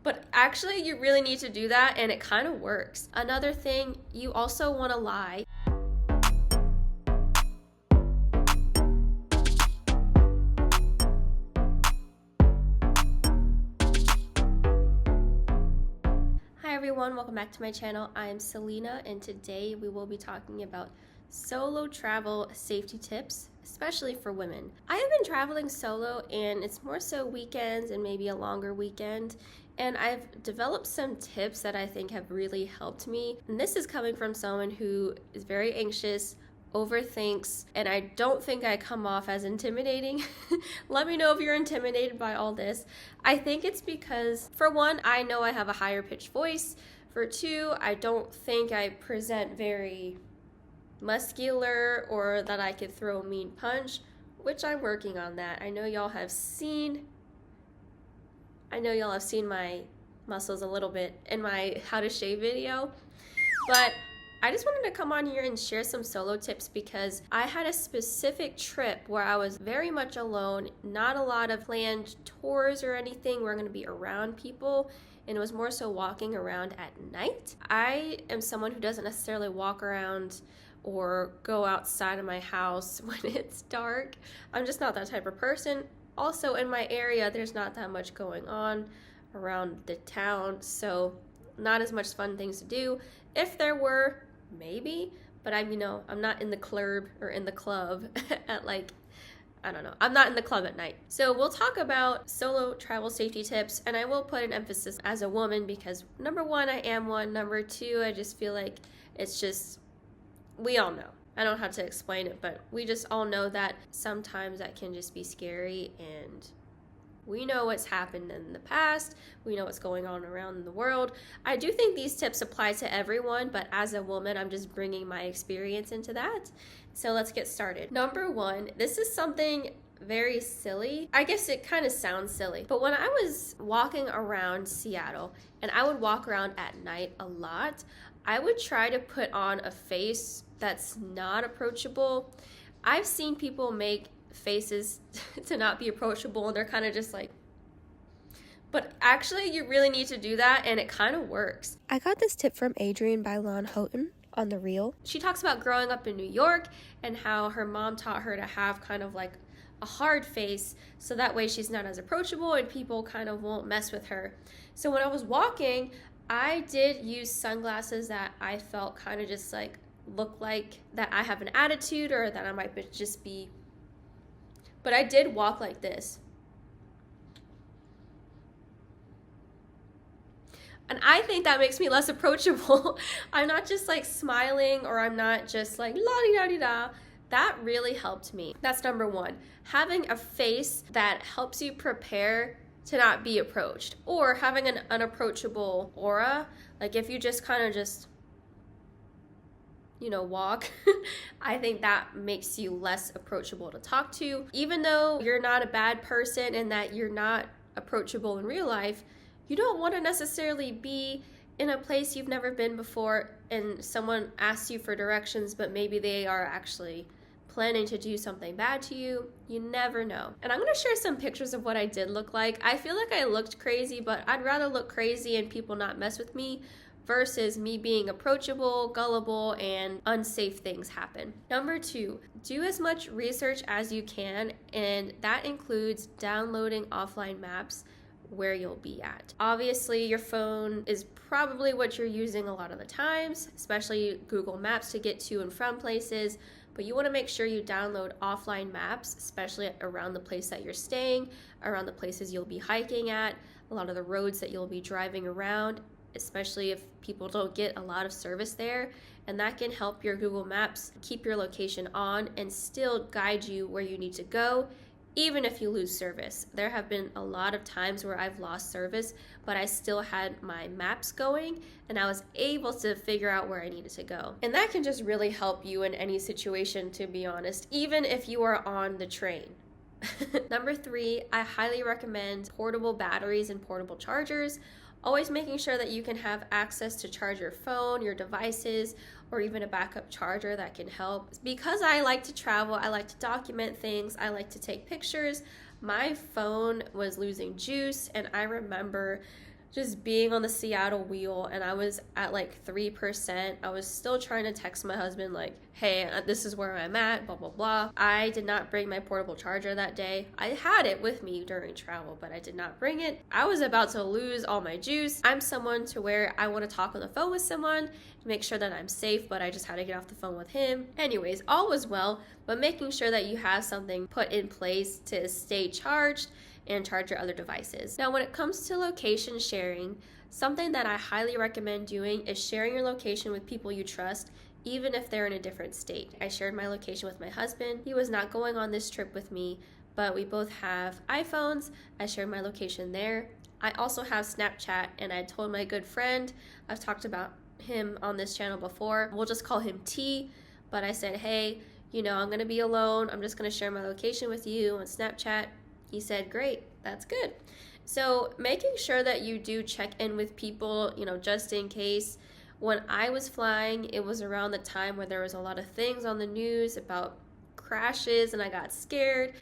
But actually, you really need to do that, and it kind of works. Another thing, you also want to lie. Hi everyone, welcome back to my channel. I'm Selena, and today we will be talking about solo travel safety tips, especially for women. I have been traveling solo, and it's more so weekends and maybe a longer weekend, and I've developed some tips that I think have really helped me. And this is coming from someone who is very anxious, overthinks, and I don't think I come off as intimidating. Let me know if you're intimidated by all this. I think it's because, for one, I know I have a higher pitched voice. For two, I don't think I present very muscular or that I could throw a mean punch, which I'm working on that. I know y'all have seen my muscles a little bit in my how to shave video, but I just wanted to come on here and share some solo tips because I had a specific trip where I was very much alone, not a lot of planned tours or anything. We're going to be around people, and it was more so walking around at night. I am someone who doesn't necessarily walk around or go outside of my house when it's dark. I'm just not that type of person. Also, in my area, there's not that much going on around the town, so not as much fun things to do. If there were, maybe, but I'm not in the club or in the club at I'm not in the club at night. So we'll talk about solo travel safety tips, and I will put an emphasis as a woman because number one, I am one. Number two, I just feel like we all know. I don't know how to explain it, but we just all know that sometimes that can just be scary, and we know what's happened in the past. We know what's going on around the world. I do think these tips apply to everyone, but as a woman, I'm just bringing my experience into that. So let's get started. Number one, this is something very silly. I guess it kind of sounds silly, but when I was walking around Seattle, and I would walk around at night a lot, I would try to put on a face that's not approachable. I've seen people make faces to not be approachable, and they're kind of just like, but actually you really need to do that, and it kind of works. I got this tip from Adrienne by Lon Houghton on The Real. She talks about growing up in New York and how her mom taught her to have kind of like a hard face so that way she's not as approachable and people kind of won't mess with her. So when I was walking, I did use sunglasses that I felt kind of just like look like that I have an attitude or that I might just be, but I did walk like this. And I think that makes me less approachable. I'm not just like smiling, or I'm not just like la-di-da-di-da. That really helped me. That's number one. Having a face that helps you prepare to not be approached, or having an unapproachable aura. Like if you just kind of just walk, I think that makes you less approachable to talk to. Even though you're not a bad person and that you're not approachable in real life, you don't want to necessarily be in a place you've never been before and someone asks you for directions, but maybe they are actually planning to do something bad to you. You never know. And I'm going to share some pictures of what I did look like. I feel like I looked crazy, but I'd rather look crazy and people not mess with me versus me being approachable, gullible, and unsafe things happen. Number two, do as much research as you can, and that includes downloading offline maps where you'll be at. Obviously, your phone is probably what you're using a lot of the times, especially Google Maps to get to and from places, but you want to make sure you download offline maps, especially around the place that you're staying, around the places you'll be hiking at, a lot of the roads that you'll be driving around, especially if people don't get a lot of service there, and that can help your Google Maps keep your location on and still guide you where you need to go, even if you lose service. There have been a lot of times where I've lost service, but I still had my maps going and I was able to figure out where I needed to go. And that can just really help you in any situation, to be honest, even if you are on the train. Number three, I highly recommend portable batteries and portable chargers. Always making sure that you can have access to charge your phone, your devices, or even a backup charger that can help. Because I like to travel, I like to document things, I like to take pictures, my phone was losing juice, and I remember just being on the Seattle wheel and I was at like 3%. I was still trying to text my husband like, hey, this is where I'm at, blah, blah, blah. I did not bring my portable charger that day. I had it with me during travel, but I did not bring it. I was about to lose all my juice. I'm someone to where I want to talk on the phone with someone to make sure that I'm safe, but I just had to get off the phone with him. Anyways, all was well, but making sure that you have something put in place to stay charged and charge your other devices. Now, when it comes to location sharing, something that I highly recommend doing is sharing your location with people you trust, even if they're in a different state. I shared my location with my husband. He was not going on this trip with me, but we both have iPhones. I shared my location there. I also have Snapchat, and I told my good friend, I've talked about him on this channel before, we'll just call him T, but I said, hey, I'm gonna be alone. I'm just gonna share my location with you on Snapchat. He said, great, that's good. So making sure that you do check in with people, just in case. When I was flying, it was around the time where there was a lot of things on the news about crashes and I got scared,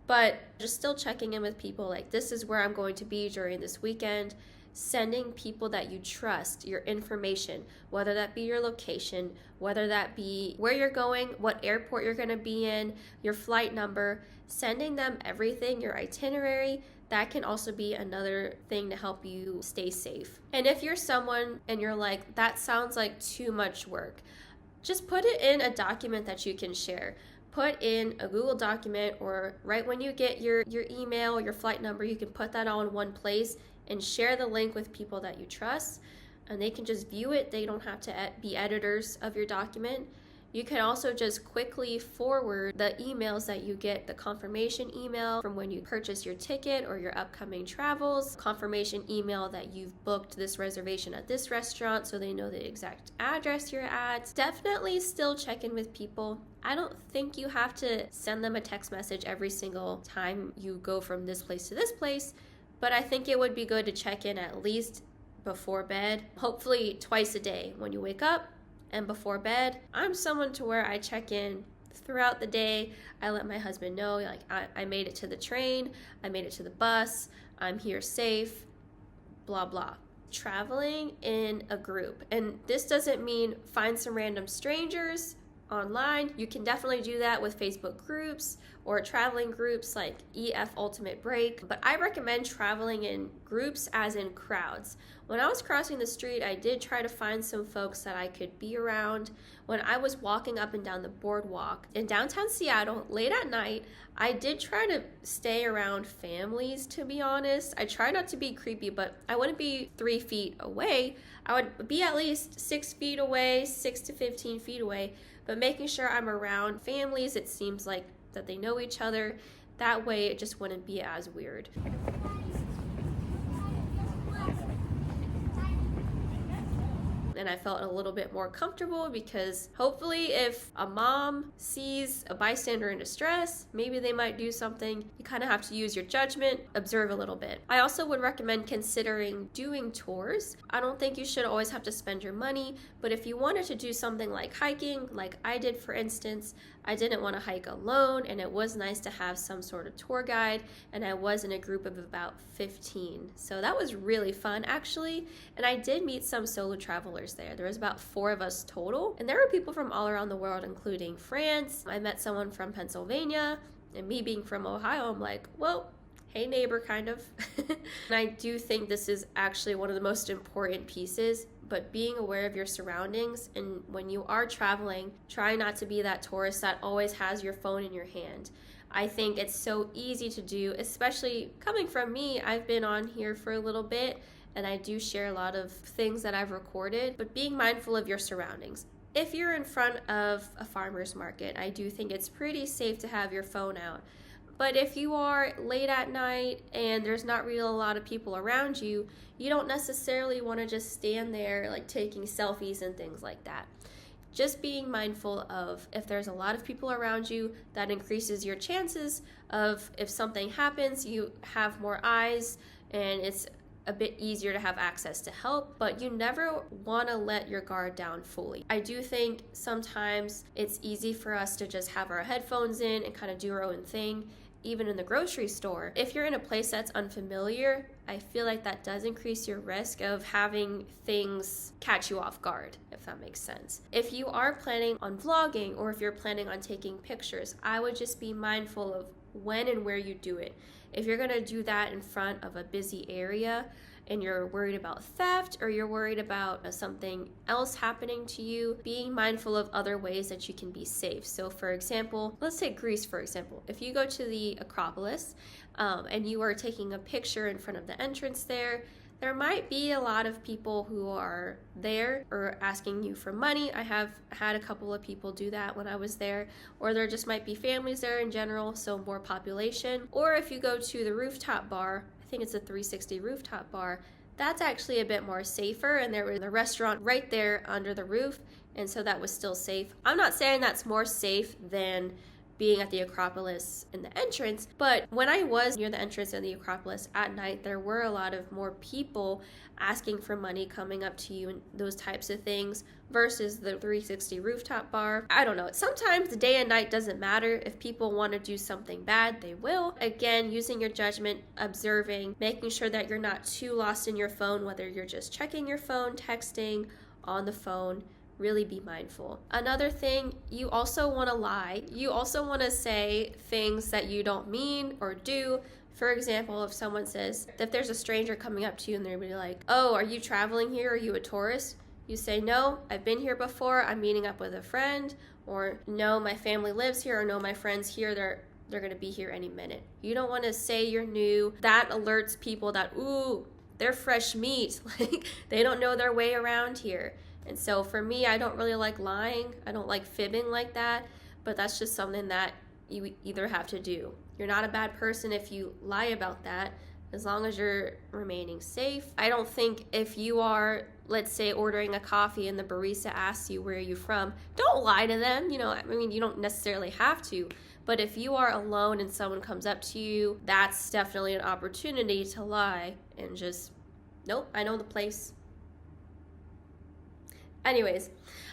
but just still checking in with people like, this is where I'm going to be during this weekend. Sending people that you trust your information, whether that be your location, whether that be where you're going, what airport you're going to be in, your flight number, sending them everything, your itinerary. That can also be another thing to help you stay safe. And if you're someone and you're like, that sounds like too much work, just put it in a document that you can share. Put in a Google document, or right when you get your email, your flight number, you can put that all in one place and share the link with people that you trust, and they can just view it. They don't have to be editors of your document. You can also just quickly forward the emails that you get, the confirmation email from when you purchase your ticket or your upcoming travels, confirmation email that you've booked this reservation at this restaurant so they know the exact address you're at. Definitely still check in with people. I don't think you have to send them a text message every single time you go from this place to this place, but I think it would be good to check in at least before bed, hopefully twice a day, when you wake up and before bed. I'm someone to where I check in throughout the day. I let my husband know, like, I made it to the train, I made it to the bus, I'm here safe, blah, blah. Traveling in a group, and this doesn't mean find some random strangers online. You can definitely do that with Facebook groups or traveling groups like EF Ultimate Break, but I recommend traveling in groups, as in crowds. When I was crossing the street, I did try to find some folks that I could be around. When I was walking up and down the boardwalk in downtown Seattle late at night, I did try to stay around families, to be honest. I try not to be creepy, but I wouldn't be 3 feet away. I would be at least 6 feet away, 6 to 15 feet away, but making sure I'm around families, it seems like that they know each other. That way it just wouldn't be as weird. And I felt a little bit more comfortable because hopefully if a mom sees a bystander in distress, maybe they might do something. You kind of have to use your judgment, observe a little bit. I also would recommend considering doing tours. I don't think you should always have to spend your money, but if you wanted to do something like hiking, like I did for instance, I didn't want to hike alone, and it was nice to have some sort of tour guide, and I was in a group of about 15. So that was really fun actually, and I did meet some solo travelers there. There was about 4 of us total, and there were people from all around the world, including France. I met someone from Pennsylvania, and me being from Ohio, I'm like, well, hey neighbor, kind of. And I do think this is actually one of the most important pieces, but being aware of your surroundings, and when you are traveling, try not to be that tourist that always has your phone in your hand. I think it's so easy to do, especially coming from me. I've been on here for a little bit, and I do share a lot of things that I've recorded, but being mindful of your surroundings. If you're in front of a farmer's market, I do think it's pretty safe to have your phone out. But if you are late at night and there's not really a lot of people around you, you don't necessarily want to just stand there like taking selfies and things like that. Just being mindful of if there's a lot of people around you, that increases your chances of if something happens, you have more eyes and it's a bit easier to have access to help, but you never want to let your guard down fully. I do think sometimes it's easy for us to just have our headphones in and kind of do our own thing. even in the grocery store. If you're in a place that's unfamiliar, I feel like that does increase your risk of having things catch you off guard, if that makes sense. If you are planning on vlogging or if you're planning on taking pictures, I would just be mindful of when and where you do it. If you're gonna do that in front of a busy area and you're worried about theft or you're worried about something else happening to you, being mindful of other ways that you can be safe. So for example, let's take Greece for example. If you go to the Acropolis and you are taking a picture in front of the entrance there might be a lot of people who are there or asking you for money. I have had a couple of people do that when I was there, or there just might be families there in general, so more population. Or if you go to the rooftop bar, I think it's a 360 rooftop bar, that's actually a bit more safer, and there was a restaurant right there under the roof, and so that was still safe. I'm not saying that's more safe than being at the Acropolis in the entrance, but when I was near the entrance of the Acropolis at night, there were a lot of more people asking for money, coming up to you and those types of things versus the 360 rooftop bar. I don't know, sometimes the day and night doesn't matter. If people want to do something bad, they will. Again, using your judgment, observing, making sure that you're not too lost in your phone, whether you're just checking your phone, texting, on the phone. Really be mindful. Another thing, you also want to lie. You also want to say things that you don't mean or do. For example, if someone says, if there's a stranger coming up to you and they're really like, oh, are you traveling here? Are you a tourist? You say, no, I've been here before. I'm meeting up with a friend. Or no, my family lives here. Or no, my friend's here. They're going to be here any minute. You don't want to say you're new. That alerts people that, ooh, they're fresh meat. Like, they don't know their way around here. And so for me, I don't really like lying. I don't like fibbing like that, but that's just something that you either have to do. You're not a bad person if you lie about that, as long as you're remaining safe. I don't think if you are, let's say, ordering a coffee and the barista asks you, where are you from? Don't lie to them. You know, I mean, you don't necessarily have to, but if you are alone and someone comes up to you, that's definitely an opportunity to lie and just, nope, I know the place. Anyways,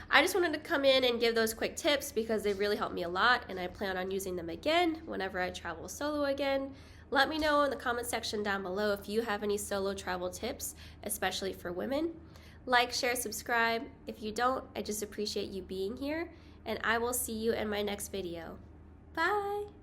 I just wanted to come in and give those quick tips because they really helped me a lot, and I plan on using them again whenever I travel solo again. Let me know in the comment section down below if you have any solo travel tips, especially for women. Like, share, subscribe. If you don't, I just appreciate you being here, and I will see you in my next video. Bye!